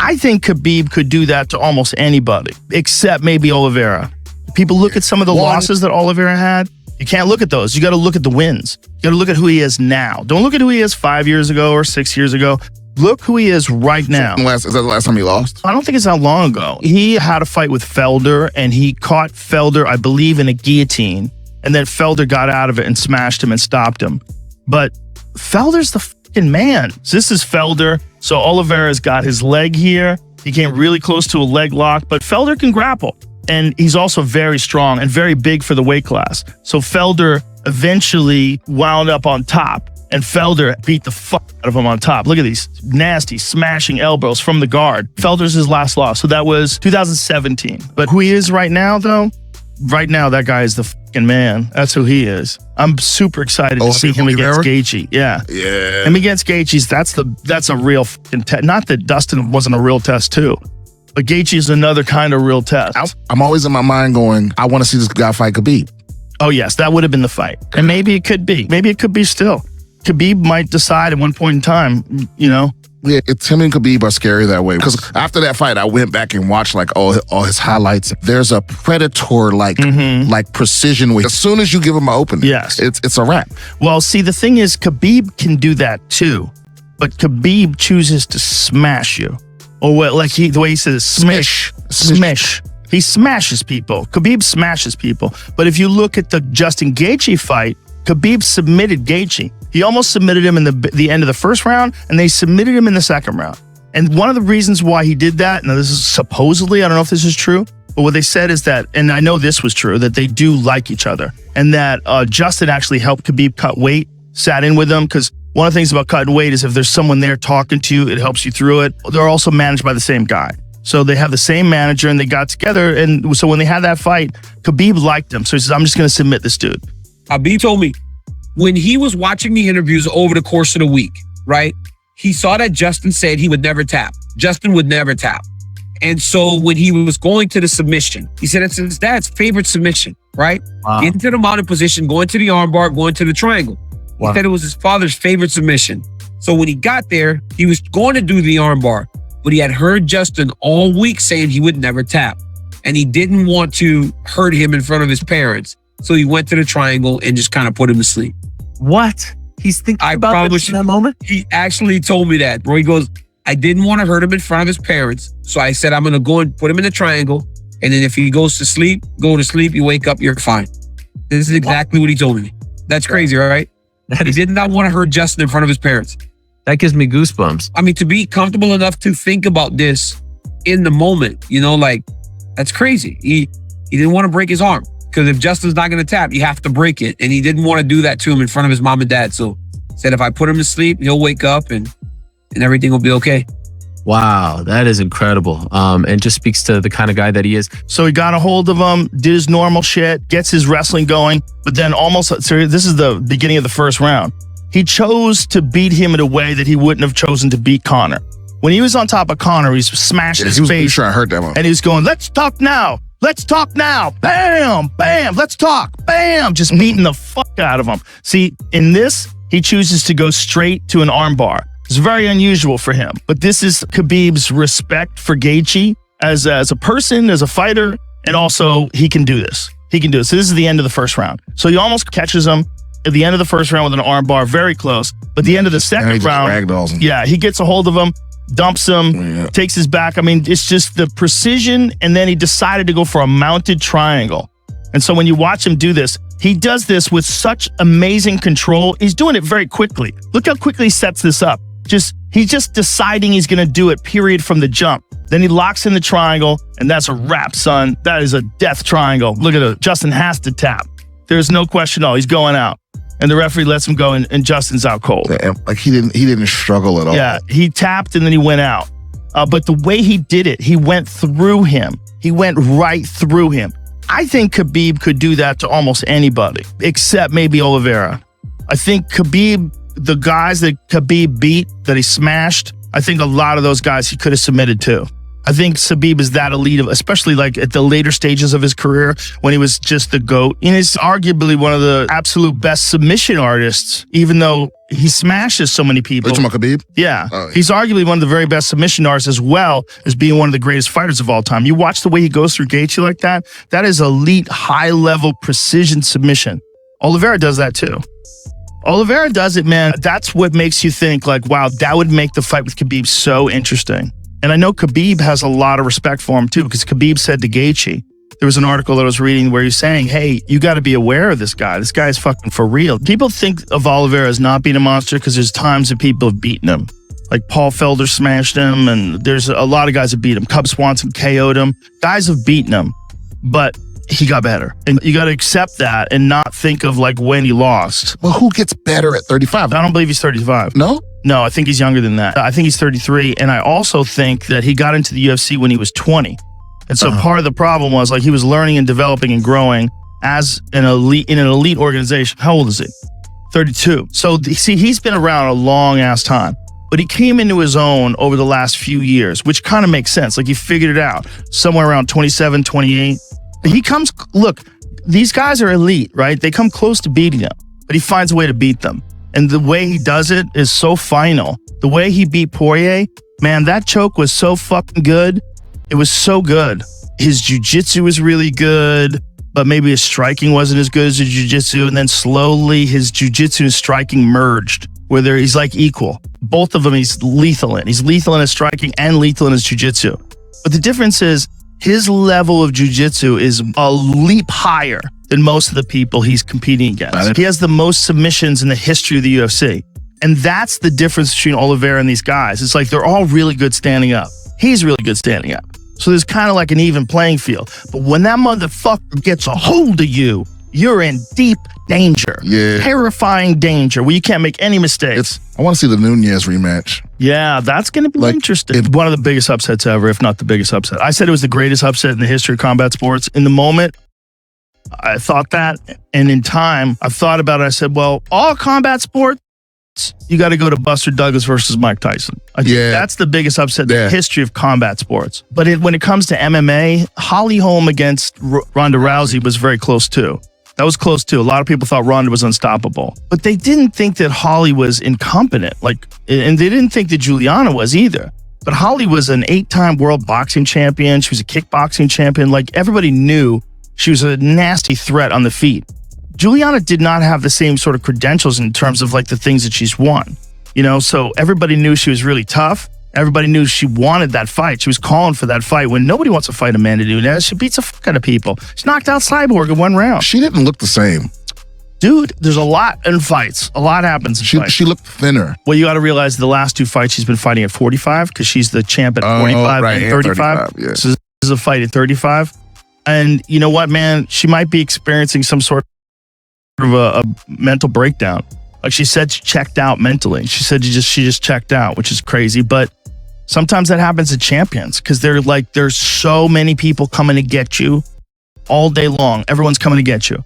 I think Khabib could do that to almost anybody, except maybe Oliveira. People look at some of the losses that Oliveira had. You can't look at those. You got to look at the wins. You got to look at who he is now. Don't look at who he is 5 years ago or 6 years ago. Look who he is right now. Is that the last time he lost? I don't think it's that long ago. He had a fight with Felder, and he caught Felder, I believe, in a guillotine. And then Felder got out of it and smashed him and stopped him. But Felder's the fucking man. So this is Felder. So Oliveira's got his leg here. He came really close to a leg lock, but Felder can grapple. And he's also very strong and very big for the weight class. So Felder eventually wound up on top, and Felder beat the fuck out of him on top. Look at these nasty smashing elbows from the guard. Felder's his last loss. So that was 2017. But who he is right now, though, right now, that guy is the fucking man. That's who he is. I'm super excited to see him against Gaethje. Yeah. Him against Gaethje, that's a real fucking test. Not that Dustin wasn't a real test too, but Gaethje is another kind of real test. I'm always in my mind going, I want to see this guy fight Khabib. Oh yes, that would have been the fight. And maybe it could be. Maybe it could be still. Khabib might decide at one point in time, you know. Yeah, it's him and Khabib are scary that way. Because after that fight, I went back and watched like all his highlights. There's a predator like precision with. As soon as you give him an opening, yes, it's a wrap. Well, see, the thing is, Khabib can do that too, but Khabib chooses to smash you, or what? Like the way he says, smash. He smashes people. Khabib smashes people. But if you look at the Justin Gaethje fight, Khabib submitted Gaethje. He almost submitted him in the end of the first round, and they submitted him in the second round. And one of the reasons why he did that, now this is supposedly, I don't know if this is true, but what they said is that, and I know this was true, that they do like each other, and that Justin actually helped Khabib cut weight, sat in with him, because one of the things about cutting weight is if there's someone there talking to you, it helps you through it. They're also managed by the same guy. So they have the same manager, and they got together, and so when they had that fight, Khabib liked him. So he says, I'm just going to submit this dude. Khabib told me, when he was watching the interviews over the course of the week, right, he saw that Justin said he would never tap. Justin would never tap. And so when he was going to the submission, he said it's his dad's favorite submission, right? Wow. Getting to the mounted position, going to the armbar, going to the triangle. Wow. He said it was his father's favorite submission. So when he got there, he was going to do the armbar, but he had heard Justin all week saying he would never tap. And he didn't want to hurt him in front of his parents. So he went to the triangle and just kind of put him to sleep. What? He's thinking about this in that moment? He actually told me that, bro. He goes, I didn't want to hurt him in front of his parents. So I said, I'm going to go and put him in the triangle. And then if he goes to sleep, go to sleep, you wake up, you're fine. This is exactly what he told me. That's crazy, all right? He did not want to hurt Justin in front of his parents. That gives me goosebumps. I mean, to be comfortable enough to think about this in the moment, you know, like, that's crazy. He didn't want to break his arm. Because if Justin's not going to tap, you have to break it. And he didn't want to do that to him in front of his mom and dad. So said, if I put him to sleep, he'll wake up and everything will be okay. Wow, that is incredible. And just speaks to the kind of guy that he is. So he got a hold of him, did his normal shit, gets his wrestling going, but then so this is the beginning of the first round. He chose to beat him in a way that he wouldn't have chosen to beat Conor. When he was on top of Conor, he's smashing his face. He was trying to hurt that one. And he's going, let's talk now. Let's talk now. Bam, bam, let's talk. Bam, just beating the fuck out of him. See, in this, he chooses to go straight to an armbar. It's very unusual for him. But this is Khabib's respect for Gaethje as a person, as a fighter, and also he can do this. He can do this. So this is the end of the first round. So he almost catches him at the end of the first round with an armbar, very close. But the end of the second round, yeah, he gets a hold of him, dumps him, takes his back. I mean, it's just the precision, and then he decided to go for a mounted triangle. And so when you watch him do this, he does this with such amazing control. He's doing it very quickly. Look how quickly he sets this up. He's just deciding he's going to do it, period, from the jump. Then he locks in the triangle, and that's a wrap, son. That is a death triangle. Look at it. Justin has to tap. There's no question at all. He's going out. And the referee lets him go, and Justin's out cold. Like he didn't struggle at all. Yeah, he tapped and then he went out. But the way he did it, he went through him. He went right through him. I think Khabib could do that to almost anybody, except maybe Oliveira. I think Khabib, the guys that Khabib beat, that he smashed, I think a lot of those guys he could have submitted to. I think Khabib is that elite, especially like at the later stages of his career when he was just the GOAT. And he's arguably one of the absolute best submission artists, even though he smashes so many people. Are you talking about Khabib? Yeah. Oh, yeah. He's arguably one of the very best submission artists as well as being one of the greatest fighters of all time. You watch the way he goes through Gaethje like that, that is elite, high-level precision submission. Oliveira does that too. Oliveira does it, man. That's what makes you think like, wow, that would make the fight with Khabib so interesting. And I know Khabib has a lot of respect for him too, because Khabib said to Gaethje, there was an article that I was reading where he's saying, hey, you got to be aware of this guy. This guy is fucking for real. People think of Oliveira as not being a monster because there's times that people have beaten him. Like Paul Felder smashed him, and there's a lot of guys that beat him. Cub Swanson KO'd him. Guys have beaten him, but he got better. And you got to accept that and not think of like when he lost. Well, who gets better at 35? I don't believe he's 35. No? No, I think he's younger than that. I think he's 33. And I also think that he got into the UFC when he was 20. And so part of the problem was like he was learning and developing and growing as an elite in an elite organization. How old is he? 32. So see, he's been around a long ass time, but he came into his own over the last few years, which kind of makes sense. Like he figured it out somewhere around 27, 28. He comes, look, these guys are elite, right? They come close to beating him, but he finds a way to beat them. And the way he does it is so final. The way he beat Poirier, man, that choke was so fucking good. It was so good. His jiu-jitsu was really good, but maybe his striking wasn't as good as his jiu-jitsu. And then slowly his jiu-jitsu and striking merged, where he's like equal. Both of them he's lethal in. He's lethal in his striking and lethal in his jiu-jitsu. But the difference is his level of jiu-jitsu is a leap higher than most of the people he's competing against. He has the most submissions in the history of the UFC. And that's the difference between Oliveira and these guys. It's like they're all really good standing up. He's really good standing up. So there's kind of like an even playing field. But when that motherfucker gets a hold of you, you're in deep danger. Yeah. Terrifying danger where you can't make any mistakes. I want to see the Nunez rematch. Yeah, that's going to be interesting. One of the biggest upsets ever, if not the biggest upset. I said it was the greatest upset in the history of combat sports. In the moment, I thought that. And in time, I thought about it. I said, well, all combat sports, you got to go to Buster Douglas versus Mike Tyson. I think that's the biggest upset in the history of combat sports. But when it comes to MMA, Holly Holm against Ronda Rousey was very close too. That was close too. A lot of people thought Ronda was unstoppable, but they didn't think that Holly was incompetent. And they didn't think that Juliana was either. But Holly was an 8-time world boxing champion. She was a kickboxing champion. Like everybody knew she was a nasty threat on the feet. Juliana did not have the same sort of credentials in terms of like the things that she's won, so everybody knew she was really tough. Everybody knew she wanted that fight. She was calling for that fight when nobody wants to fight Amanda Nunes. She beats the fuck out of people. She knocked out Cyborg in one round. She didn't look the same. Dude, there's a lot in fights. A lot happens in fights. She looked thinner. Well, you got to realize the last 2 fights she's been fighting at 45 because she's the champ at 45 and 35. Yeah. So this is a fight at 35. And you know what, man? She might be experiencing some sort of a mental breakdown. Like she said, she checked out mentally. She said she just checked out, which is crazy. But sometimes that happens to champions because there's so many people coming to get you all day long. Everyone's coming to get you.